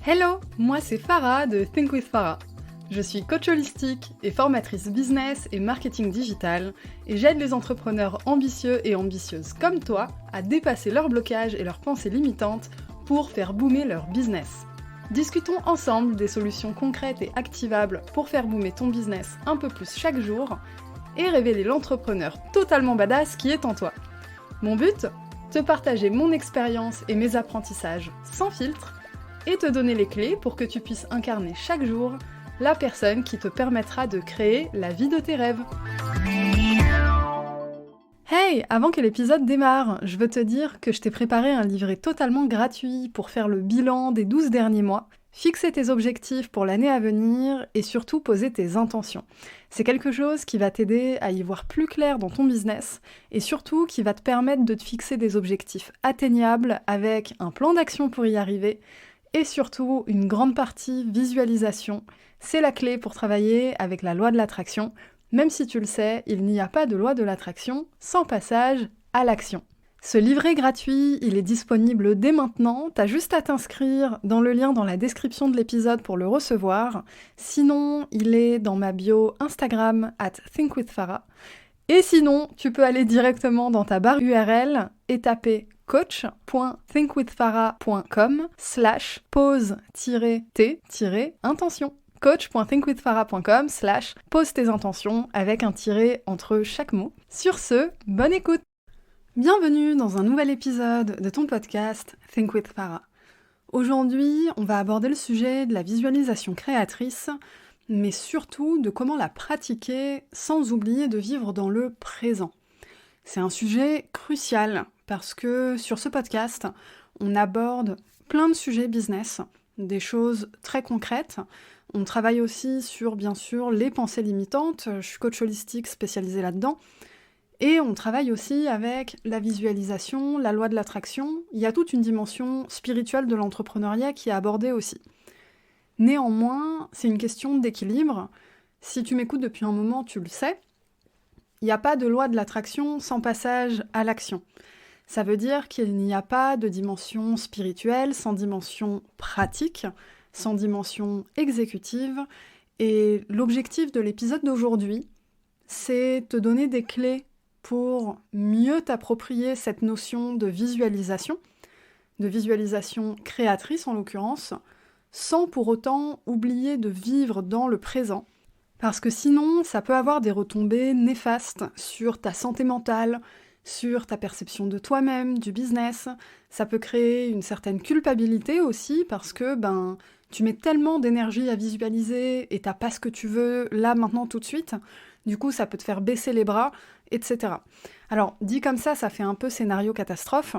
Hello, moi c'est Farah de Think with Farah. Je suis coach holistique et formatrice business et marketing digital et j'aide les entrepreneurs ambitieux et ambitieuses comme toi à dépasser leurs blocages et leurs pensées limitantes pour faire boomer leur business. Discutons ensemble des solutions concrètes et activables pour faire boomer ton business un peu plus chaque jour et révéler l'entrepreneur totalement badass qui est en toi. Mon but ? Te partager mon expérience et mes apprentissages sans filtre et te donner les clés pour que tu puisses incarner chaque jour la personne qui te permettra de créer la vie de tes rêves. Hey, avant que l'épisode démarre, je veux te dire que je t'ai préparé un livret totalement gratuit pour faire le bilan des 12 derniers mois, fixer tes objectifs pour l'année à venir et surtout poser tes intentions. C'est quelque chose qui va t'aider à y voir plus clair dans ton business et surtout qui va te permettre de te fixer des objectifs atteignables avec un plan d'action pour y arriver et surtout une grande partie visualisation. C'est la clé pour travailler avec la loi de l'attraction. Même si tu le sais, il n'y a pas de loi de l'attraction sans passage à l'action. Ce livret gratuit, il est disponible dès maintenant, t'as juste à t'inscrire dans le lien dans la description de l'épisode pour le recevoir. Sinon, il est dans ma bio Instagram @thinkwithfarah. Et sinon, tu peux aller directement dans ta barre URL et taper coach.thinkwithfarah.com/pause-t-intention. coach.thinkwithfarah.com/pose tes intentions avec un tiret entre chaque mot. Sur ce, bonne écoute! Bienvenue dans un nouvel épisode de ton podcast Think with Farah. Aujourd'hui, on va aborder le sujet de la visualisation créatrice, mais surtout de comment la pratiquer sans oublier de vivre dans le présent. C'est un sujet crucial parce que sur ce podcast, on aborde plein de sujets business, des choses très concrètes. On travaille aussi sur, bien sûr, les pensées limitantes. Je suis coach holistique spécialisée là-dedans. Et on travaille aussi avec la visualisation, la loi de l'attraction. Il y a toute une dimension spirituelle de l'entrepreneuriat qui est abordée aussi. Néanmoins, c'est une question d'équilibre. Si tu m'écoutes depuis un moment, tu le sais. Il n'y a pas de loi de l'attraction sans passage à l'action. Ça veut dire qu'il n'y a pas de dimension spirituelle sans dimension pratique, sans dimension exécutive. Et l'objectif de l'épisode d'aujourd'hui, c'est te donner des clés pour mieux t'approprier cette notion de visualisation créatrice en l'occurrence, sans pour autant oublier de vivre dans le présent. Parce que sinon, ça peut avoir des retombées néfastes sur ta santé mentale, sur ta perception de toi-même, du business. Ça peut créer une certaine culpabilité aussi parce que tu mets tellement d'énergie à visualiser et t'as pas ce que tu veux là, maintenant, tout de suite. Du coup, ça peut te faire baisser les bras, etc. Alors, dit comme ça fait un peu scénario catastrophe.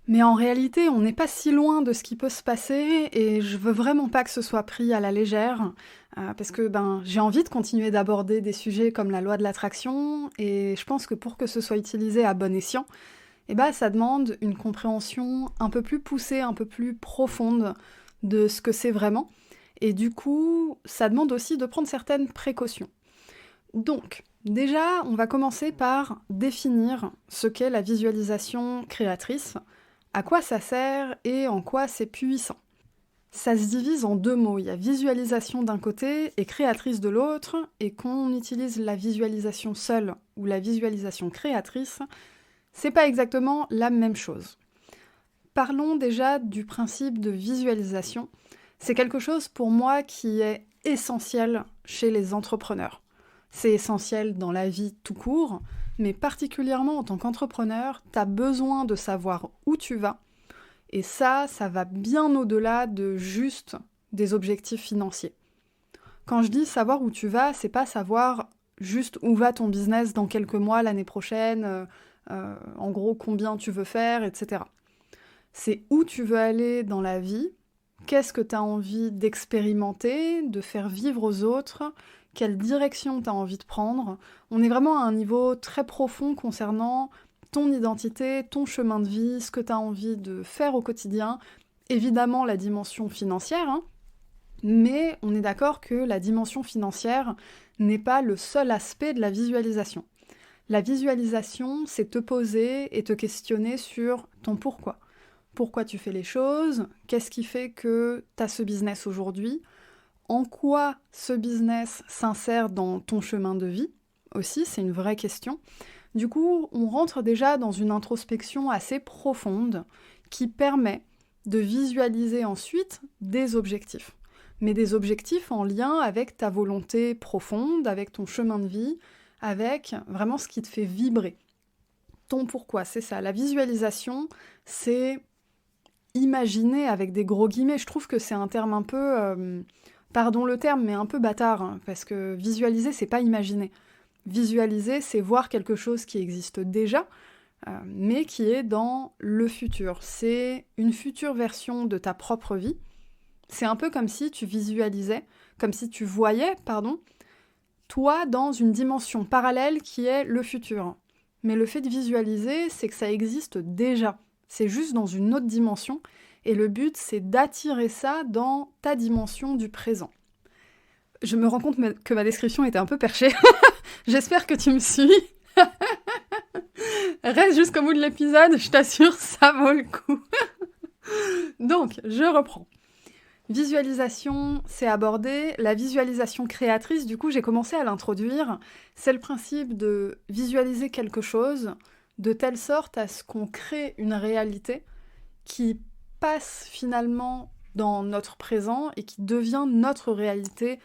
Mais en réalité, on n'est pas si loin de ce qui peut se passer et je veux vraiment pas que ce soit pris à la légère parce que j'ai envie de continuer d'aborder des sujets comme la loi de l'attraction et je pense que pour que ce soit utilisé à bon escient, ça demande une compréhension un peu plus poussée, un peu plus profonde de ce que c'est vraiment et du coup, ça demande aussi de prendre certaines précautions. Donc, déjà, on va commencer par définir ce qu'est la visualisation créatrice, à quoi ça sert et en quoi c'est puissant. Ça se divise en deux mots, il y a visualisation d'un côté et créatrice de l'autre, et qu'on utilise la visualisation seule ou la visualisation créatrice, c'est pas exactement la même chose. Parlons déjà du principe de visualisation. C'est quelque chose pour moi qui est essentiel chez les entrepreneurs. C'est essentiel dans la vie tout court, mais particulièrement en tant qu'entrepreneur, tu as besoin de savoir où tu vas. Et ça va bien au-delà de juste des objectifs financiers. Quand je dis savoir où tu vas, c'est pas savoir juste où va ton business dans quelques mois, l'année prochaine, en gros combien tu veux faire, etc. C'est où tu veux aller dans la vie, qu'est-ce que tu as envie d'expérimenter, de faire vivre aux autres, quelle direction tu as envie de prendre. On est vraiment à un niveau très profond concernant ton identité, ton chemin de vie, ce que tu as envie de faire au quotidien. Évidemment, la dimension financière, mais on est d'accord que la dimension financière n'est pas le seul aspect de la visualisation. La visualisation, c'est te poser et te questionner sur ton pourquoi. pourquoi tu fais les choses, qu'est-ce qui fait que tu as ce business aujourd'hui, en quoi ce business s'insère dans ton chemin de vie aussi, c'est une vraie question. Du coup, on rentre déjà dans une introspection assez profonde qui permet de visualiser ensuite des objectifs. Mais des objectifs en lien avec ta volonté profonde, avec ton chemin de vie, avec vraiment ce qui te fait vibrer. Ton pourquoi, c'est ça. La visualisation, c'est imaginer avec des gros guillemets. Je trouve que c'est un terme un peu, pardon le terme, mais un peu bâtard, hein, parce que visualiser, c'est pas imaginer. Visualiser, c'est voir quelque chose qui existe déjà, mais qui est dans le futur. C'est une future version de ta propre vie. C'est un peu comme si tu visualisais, comme si tu voyais, toi dans une dimension parallèle qui est le futur. Mais le fait de visualiser, c'est que ça existe déjà. C'est juste dans une autre dimension. Et le but, c'est d'attirer ça dans ta dimension du présent. Je me rends compte que ma description était un peu perchée. J'espère que tu me suis. Reste jusqu'au bout de l'épisode, je t'assure, ça vaut le coup. Donc, je reprends. Visualisation, c'est abordé. La visualisation créatrice, du coup, j'ai commencé à l'introduire. C'est le principe de visualiser quelque chose de telle sorte à ce qu'on crée une réalité qui passe finalement dans notre présent et qui devient notre réalité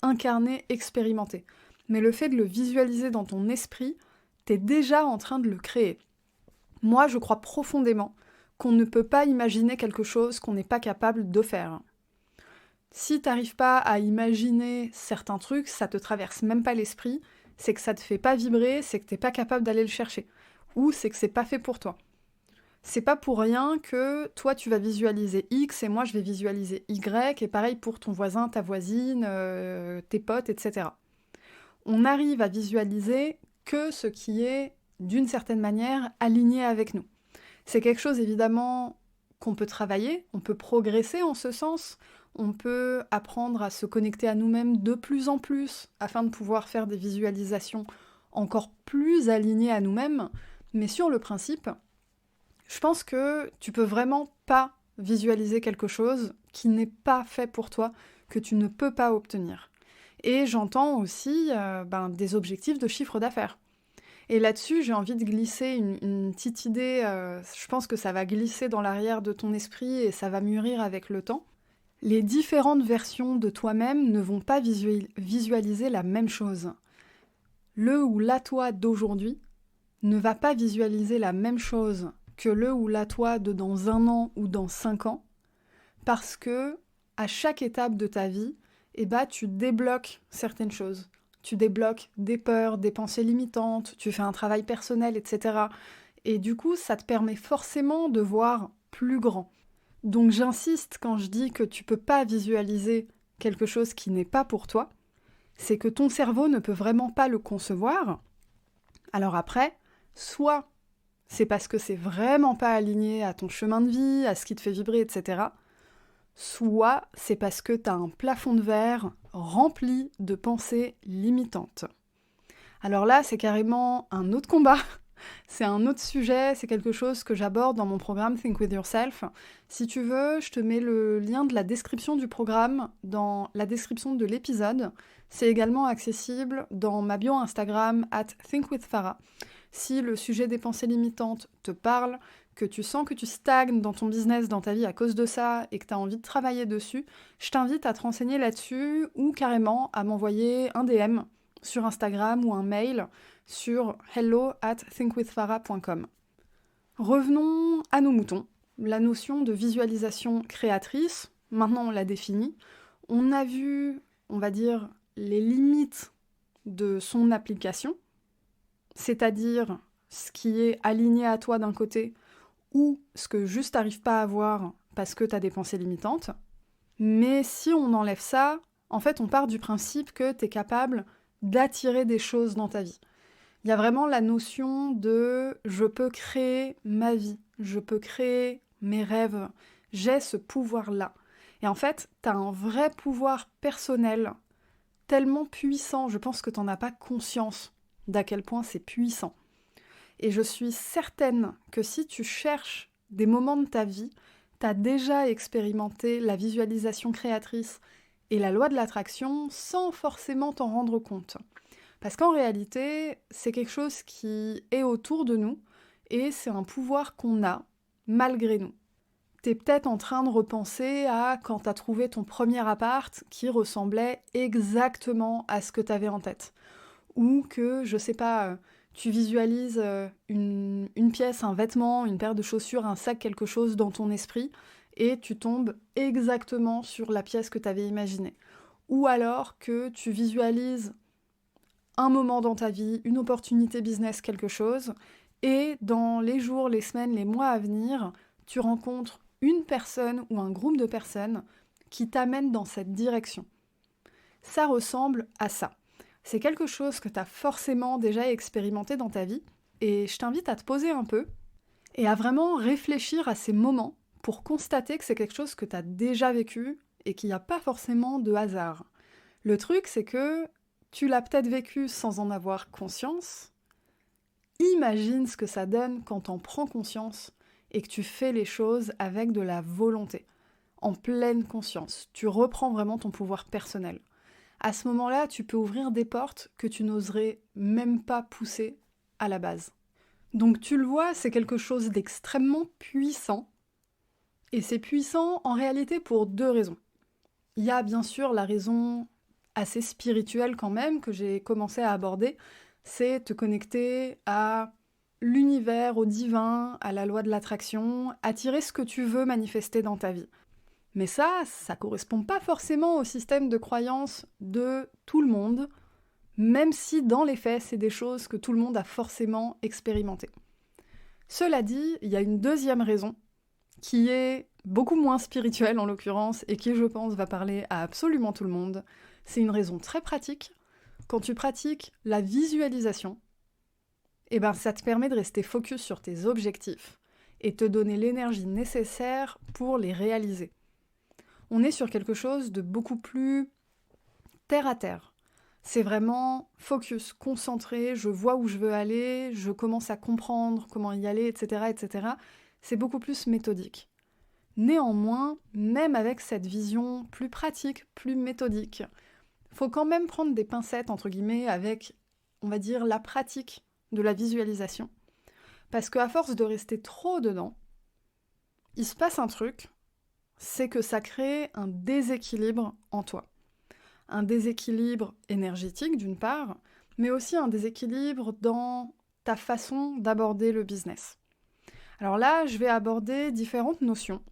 incarnée, expérimentée. Mais le fait de le visualiser dans ton esprit, t'es déjà en train de le créer. Moi, je crois profondément qu'on ne peut pas imaginer quelque chose qu'on n'est pas capable de faire. Si t'arrives pas à imaginer certains trucs, ça te traverse même pas l'esprit, c'est que ça te fait pas vibrer, c'est que t'es pas capable d'aller le chercher. Ou c'est que c'est pas fait pour toi. C'est pas pour rien que toi tu vas visualiser X et moi je vais visualiser Y, et pareil pour ton voisin, ta voisine, tes potes, etc. On arrive à visualiser que ce qui est, d'une certaine manière, aligné avec nous. C'est quelque chose évidemment qu'on peut travailler, on peut progresser en ce sens, on peut apprendre à se connecter à nous-mêmes de plus en plus afin de pouvoir faire des visualisations encore plus alignées à nous-mêmes, mais sur le principe, je pense que tu peux vraiment pas visualiser quelque chose qui n'est pas fait pour toi, que tu ne peux pas obtenir. Et j'entends aussi des objectifs de chiffre d'affaires. Et là-dessus, j'ai envie de glisser une petite idée, je pense que ça va glisser dans l'arrière de ton esprit et ça va mûrir avec le temps. Les différentes versions de toi-même ne vont pas visualiser la même chose. Le ou la toi d'aujourd'hui ne va pas visualiser la même chose que le ou la toi de dans 1 an ou dans 5 ans, parce que à chaque étape de ta vie, tu débloques certaines choses. Tu débloques des peurs, des pensées limitantes, tu fais un travail personnel, etc. Et du coup, ça te permet forcément de voir plus grand. Donc j'insiste quand je dis que tu peux pas visualiser quelque chose qui n'est pas pour toi, c'est que ton cerveau ne peut vraiment pas le concevoir. Alors après, soit c'est parce que c'est vraiment pas aligné à ton chemin de vie, à ce qui te fait vibrer, etc. Soit c'est parce que tu as un plafond de verre rempli de pensées limitantes. Alors là, c'est carrément un autre combat, c'est un autre sujet, c'est quelque chose que j'aborde dans mon programme Think With Yourself. Si tu veux, je te mets le lien de la description du programme dans la description de l'épisode. C'est également accessible dans ma bio Instagram @thinkwithfarah. Si le sujet des pensées limitantes te parle, que tu sens que tu stagnes dans ton business, dans ta vie à cause de ça, et que tu as envie de travailler dessus, je t'invite à te renseigner là-dessus ou carrément à m'envoyer un DM sur Instagram ou un mail sur hello@thinkwithfarah.com. Revenons à nos moutons. La notion de visualisation créatrice, maintenant on l'a définie. On a vu, on va dire, les limites de son application, c'est-à-dire ce qui est aligné à toi d'un côté ou ce que juste t'arrives pas à voir parce que t'as des pensées limitantes. Mais si on enlève ça, en fait on part du principe que t'es capable d'attirer des choses dans ta vie. Il y a vraiment la notion de « je peux créer ma vie, je peux créer mes rêves, j'ai ce pouvoir-là ». Et en fait, t'as un vrai pouvoir personnel tellement puissant, je pense que t'en as pas conscience d'à quel point c'est puissant. Et je suis certaine que si tu cherches des moments de ta vie, tu as déjà expérimenté la visualisation créatrice et la loi de l'attraction sans forcément t'en rendre compte. Parce qu'en réalité, c'est quelque chose qui est autour de nous et c'est un pouvoir qu'on a malgré nous. T'es peut-être en train de repenser à quand t'as trouvé ton premier appart qui ressemblait exactement à ce que t'avais en tête. Ou que, je sais pas, tu visualises une pièce, un vêtement, une paire de chaussures, un sac, quelque chose dans ton esprit, et tu tombes exactement sur la pièce que t'avais imaginée. Ou alors que tu visualises un moment dans ta vie, une opportunité business, quelque chose, et dans les jours, les semaines, les mois à venir, tu rencontres une personne ou un groupe de personnes qui t'amènent dans cette direction. Ça ressemble à ça. C'est quelque chose que tu as forcément déjà expérimenté dans ta vie, et je t'invite à te poser un peu et à vraiment réfléchir à ces moments pour constater que c'est quelque chose que tu as déjà vécu et qu'il n'y a pas forcément de hasard. Le truc, c'est que tu l'as peut-être vécu sans en avoir conscience. Imagine ce que ça donne quand t'en prends conscience et que tu fais les choses avec de la volonté, en pleine conscience. Tu reprends vraiment ton pouvoir personnel. À ce moment-là, tu peux ouvrir des portes que tu n'oserais même pas pousser à la base. Donc tu le vois, c'est quelque chose d'extrêmement puissant. Et c'est puissant en réalité pour deux raisons. Il y a bien sûr la raison assez spirituelle quand même que j'ai commencé à aborder, c'est te connecter à l'univers, au divin, à la loi de l'attraction, attirer ce que tu veux manifester dans ta vie. Mais ça correspond pas forcément au système de croyance de tout le monde, même si dans les faits, c'est des choses que tout le monde a forcément expérimentées. Cela dit, il y a une deuxième raison, qui est beaucoup moins spirituelle en l'occurrence, et qui, je pense, va parler à absolument tout le monde. C'est une raison très pratique. Quand tu pratiques la visualisation, ça te permet de rester focus sur tes objectifs et te donner l'énergie nécessaire pour les réaliser. On est sur quelque chose de beaucoup plus terre à terre. C'est vraiment focus, concentré, je vois où je veux aller, je commence à comprendre comment y aller, etc., etc. C'est beaucoup plus méthodique. Néanmoins, même avec cette vision plus pratique, plus méthodique, faut quand même prendre des pincettes, entre guillemets, avec, on va dire, la pratique de la visualisation. Parce qu'à force de rester trop dedans, il se passe un truc, c'est que ça crée un déséquilibre en toi. Un déséquilibre énergétique, d'une part, mais aussi un déséquilibre dans ta façon d'aborder le business. Alors là, je vais aborder différentes notions.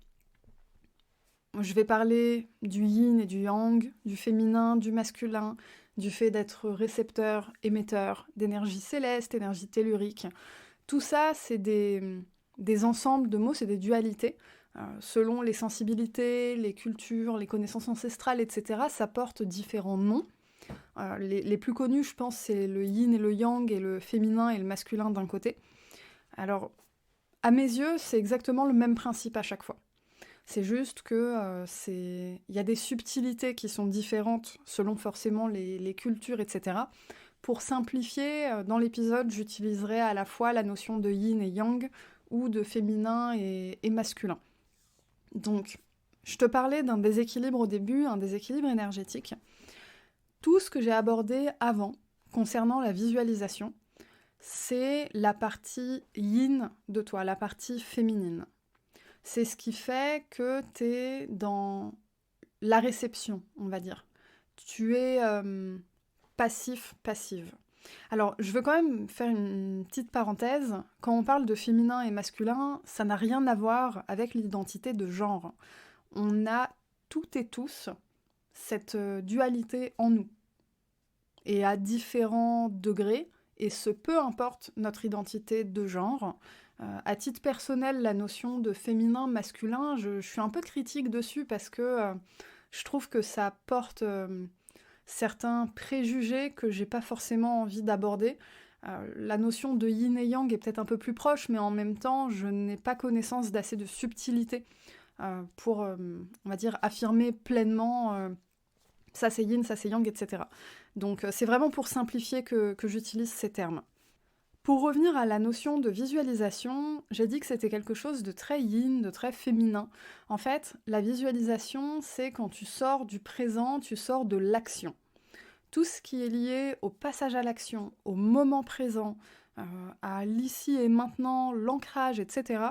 Je vais parler du yin et du yang, du féminin, du masculin, du fait d'être récepteur, émetteur, d'énergie céleste, énergie tellurique. Tout ça, c'est des ensembles de mots, c'est des dualités. Selon les sensibilités, les cultures, les connaissances ancestrales, etc., ça porte différents noms. Les plus connus, je pense, c'est le yin et le yang, et le féminin et le masculin d'un côté. Alors, à mes yeux, c'est exactement le même principe à chaque fois. C'est juste que il y a des subtilités qui sont différentes selon forcément les cultures, etc. Pour simplifier, dans l'épisode, j'utiliserai à la fois la notion de yin et yang ou de féminin et masculin. Donc, je te parlais d'un déséquilibre au début, un déséquilibre énergétique. Tout ce que j'ai abordé avant, concernant la visualisation, c'est la partie yin de toi, la partie féminine. C'est ce qui fait que tu es dans la réception, on va dire. Tu es passif-passive. Alors, je veux quand même faire une petite parenthèse. Quand on parle de féminin et masculin, ça n'a rien à voir avec l'identité de genre. On a toutes et tous cette dualité en nous. Et à différents degrés, et ce peu importe notre identité de genre. À titre personnel, la notion de féminin-masculin, je suis un peu critique dessus parce que je trouve que ça porte certains préjugés que j'ai pas forcément envie d'aborder. La notion de yin et yang est peut-être un peu plus proche, mais en même temps, je n'ai pas connaissance d'assez de subtilité pour, on va dire, affirmer pleinement ça c'est yin, ça c'est yang, etc. Donc c'est vraiment pour simplifier que j'utilise ces termes. Pour revenir à la notion de visualisation, j'ai dit que c'était quelque chose de très yin, de très féminin. En fait, la visualisation, c'est quand tu sors du présent, tu sors de l'action. Tout ce qui est lié au passage à l'action, au moment présent, à l'ici et maintenant, l'ancrage, etc.,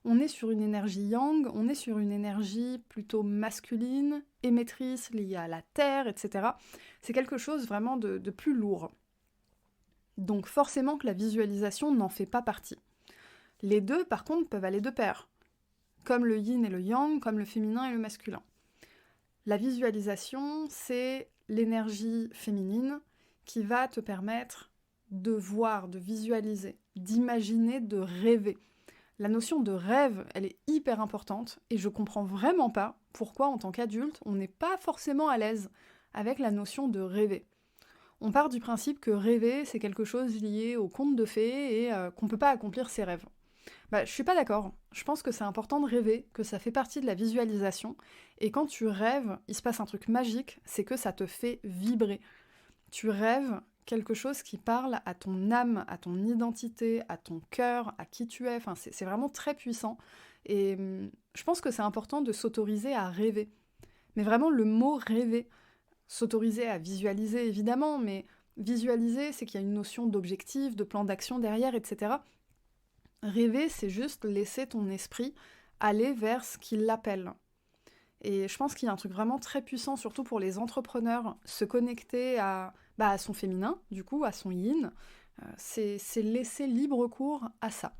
on est sur une énergie yang, on est sur une énergie plutôt masculine, émettrice, liée à la terre, etc. C'est quelque chose vraiment de plus lourd. Donc forcément que la visualisation n'en fait pas partie. Les deux, par contre, peuvent aller de pair, comme le yin et le yang, comme le féminin et le masculin. La visualisation, c'est l'énergie féminine qui va te permettre de voir, de visualiser, d'imaginer, de rêver. La notion de rêve, elle est hyper importante et je comprends vraiment pas pourquoi, en tant qu'adulte, on n'est pas forcément à l'aise avec la notion de rêver. On part du principe que rêver, c'est quelque chose lié au conte de fées et qu'on peut pas accomplir ses rêves. Je suis pas d'accord. Je pense que c'est important de rêver, que ça fait partie de la visualisation. Et quand tu rêves, il se passe un truc magique, c'est que ça te fait vibrer. Tu rêves quelque chose qui parle à ton âme, à ton identité, à ton cœur, à qui tu es. Enfin, c'est vraiment très puissant. Et je pense que c'est important de s'autoriser à rêver. Mais vraiment, le mot rêver, s'autoriser à visualiser, évidemment, mais visualiser, c'est qu'il y a une notion d'objectif, de plan d'action derrière, etc. Rêver, c'est juste laisser ton esprit aller vers ce qui l'appelle. Et je pense qu'il y a un truc vraiment très puissant, surtout pour les entrepreneurs, se connecter à son féminin, du coup, à son yin, c'est laisser libre cours à ça.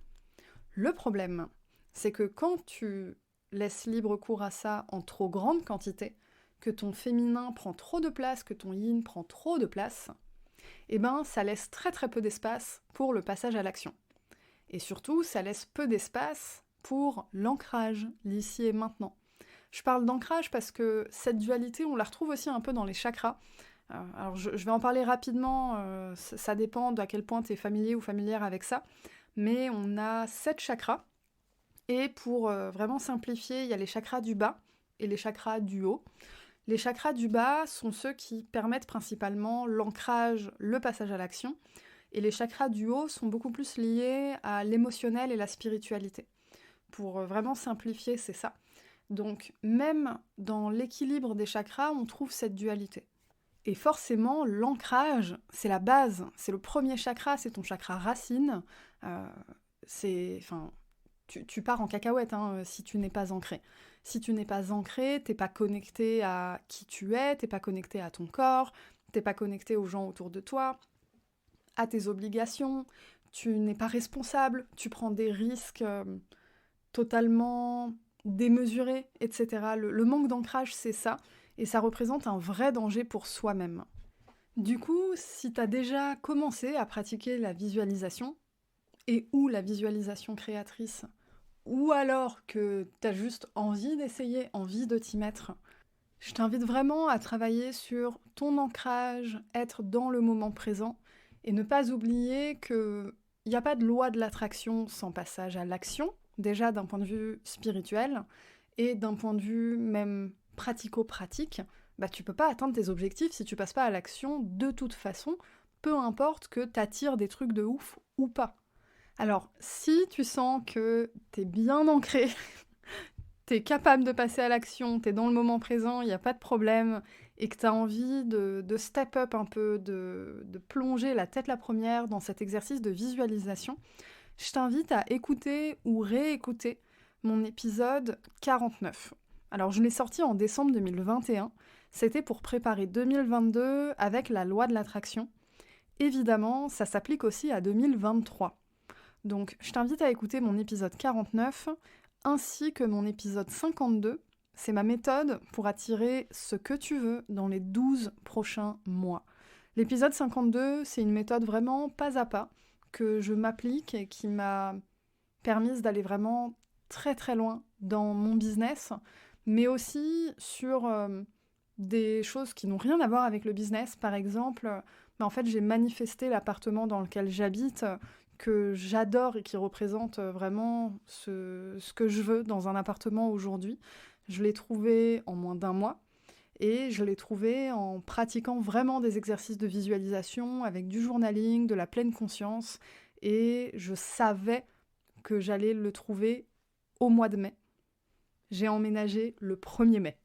Le problème, c'est que quand tu laisses libre cours à ça en trop grande quantité, que ton féminin prend trop de place, que ton yin prend trop de place, ça laisse très très peu d'espace pour le passage à l'action. Et surtout, ça laisse peu d'espace pour l'ancrage, l'ici et maintenant. Je parle d'ancrage parce que cette dualité, on la retrouve aussi un peu dans les chakras. Alors je vais en parler rapidement, ça dépend d'à quel point tu es familier ou familière avec ça, mais on a 7 chakras, et pour vraiment simplifier, il y a les chakras du bas et les chakras du haut. Les chakras du bas sont ceux qui permettent principalement l'ancrage, le passage à l'action, et les chakras du haut sont beaucoup plus liés à l'émotionnel et la spiritualité. Pour vraiment simplifier, c'est ça. Donc même dans l'équilibre des chakras, on trouve cette dualité. Et forcément, l'ancrage, c'est la base, c'est le premier chakra, c'est ton chakra racine. Tu pars en cacahuète si tu n'es pas ancré. Si tu n'es pas ancré, t'es pas connecté à qui tu es, t'es pas connecté à ton corps, t'es pas connecté aux gens autour de toi, à tes obligations, tu n'es pas responsable, tu prends des risques totalement démesurés, etc. Le manque d'ancrage, c'est ça, et ça représente un vrai danger pour soi-même. Du coup, si tu as déjà commencé à pratiquer la visualisation, et ou la visualisation créatrice, ou alors que tu as juste envie d'essayer, envie de t'y mettre, je t'invite vraiment à travailler sur ton ancrage, être dans le moment présent, et ne pas oublier qu'il n'y a pas de loi de l'attraction sans passage à l'action, déjà d'un point de vue spirituel, et d'un point de vue même pratico-pratique, tu peux pas atteindre tes objectifs si tu passes pas à l'action de toute façon, peu importe que t'attires des trucs de ouf ou pas. Alors, si tu sens que t'es bien ancré, t'es capable de passer à l'action, t'es dans le moment présent, il n'y a pas de problème, et que t'as envie de step up un peu, de plonger la tête la première dans cet exercice de visualisation, je t'invite à écouter ou réécouter mon épisode 49. Alors, je l'ai sorti en décembre 2021. C'était pour préparer 2022 avec la loi de l'attraction. Évidemment, ça s'applique aussi à 2023. Donc, je t'invite à écouter mon épisode 49 ainsi que mon épisode 52. C'est ma méthode pour attirer ce que tu veux dans les 12 prochains mois. L'épisode 52, c'est une méthode vraiment pas à pas que je m'applique et qui m'a permise d'aller vraiment très très loin dans mon business, mais aussi sur des choses qui n'ont rien à voir avec le business. Par exemple, en fait, j'ai manifesté l'appartement dans lequel j'habite, que j'adore et qui représente vraiment ce que je veux dans un appartement aujourd'hui. Je l'ai trouvé en moins d'1 mois. Et je l'ai trouvé en pratiquant vraiment des exercices de visualisation avec du journaling, de la pleine conscience et je savais que j'allais le trouver au mois de mai. J'ai emménagé le 1er mai.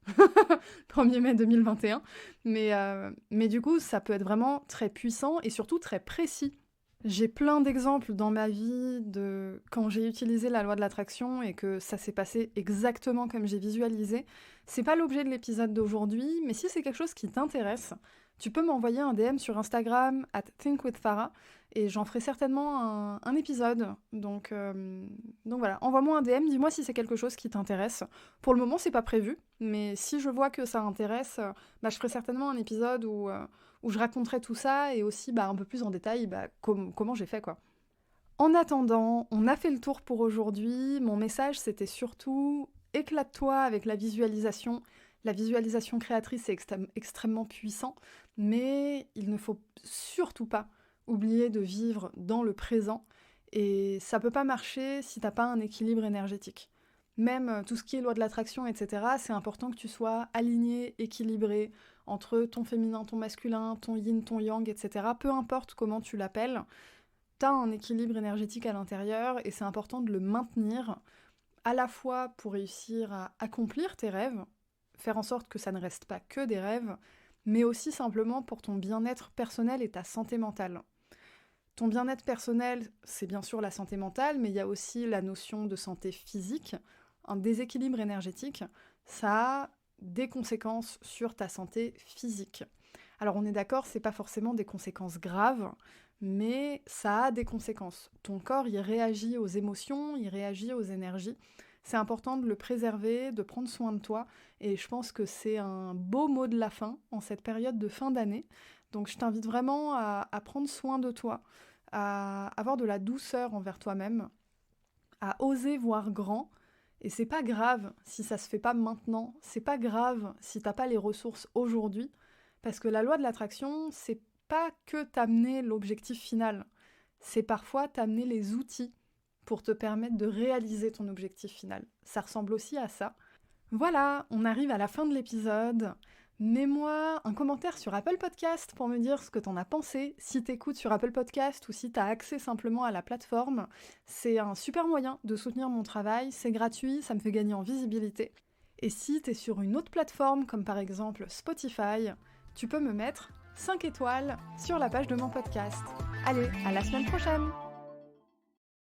1er mai 2021. Mais du coup, ça peut être vraiment très puissant et surtout très précis. J'ai plein d'exemples dans ma vie de quand j'ai utilisé la loi de l'attraction et que ça s'est passé exactement comme j'ai visualisé. C'est pas l'objet de l'épisode d'aujourd'hui, mais si c'est quelque chose qui t'intéresse, tu peux m'envoyer un DM sur Instagram @thinkwithfarah et j'en ferai certainement un épisode. Donc voilà, envoie-moi un DM, dis-moi si c'est quelque chose qui t'intéresse. Pour le moment, c'est pas prévu, mais si je vois que ça intéresse, je ferai certainement un épisode où je raconterai tout ça et aussi un peu plus en détail comment j'ai fait, quoi. En attendant, on a fait le tour pour aujourd'hui. Mon message, c'était surtout éclate-toi avec la visualisation. La visualisation créatrice est extrêmement puissant, mais il ne faut surtout pas oublier de vivre dans le présent. Et ça peut pas marcher si t'as pas un équilibre énergétique. Même tout ce qui est loi de l'attraction, etc., c'est important que tu sois aligné, équilibré entre ton féminin, ton masculin, ton yin, ton yang, etc. Peu importe comment tu l'appelles, t'as un équilibre énergétique à l'intérieur et c'est important de le maintenir à la fois pour réussir à accomplir tes rêves, faire en sorte que ça ne reste pas que des rêves, mais aussi simplement pour ton bien-être personnel et ta santé mentale. Ton bien-être personnel, c'est bien sûr la santé mentale, mais il y a aussi la notion de santé physique. Un déséquilibre énergétique, ça a des conséquences sur ta santé physique. Alors on est d'accord, c'est pas forcément des conséquences graves, mais ça a des conséquences. Ton corps, il réagit aux émotions, il réagit aux énergies. C'est important de le préserver, de prendre soin de toi, et je pense que c'est un beau mot de la fin en cette période de fin d'année. Donc je t'invite vraiment à prendre soin de toi, à avoir de la douceur envers toi-même, à oser voir grand. Et c'est pas grave si ça se fait pas maintenant, c'est pas grave si t'as pas les ressources aujourd'hui, parce que la loi de l'attraction, c'est pas que t'amener l'objectif final, c'est parfois t'amener les outils pour te permettre de réaliser ton objectif final. Ça ressemble aussi à ça. Voilà, on arrive à la fin de l'épisode. Mets-moi un commentaire sur Apple Podcast pour me dire ce que t'en as pensé. Si t'écoutes sur Apple Podcast ou si t'as accès simplement à la plateforme, c'est un super moyen de soutenir mon travail, c'est gratuit, ça me fait gagner en visibilité. Et si t'es sur une autre plateforme, comme par exemple Spotify, tu peux me mettre 5 étoiles sur la page de mon podcast. Allez, à la semaine prochaine!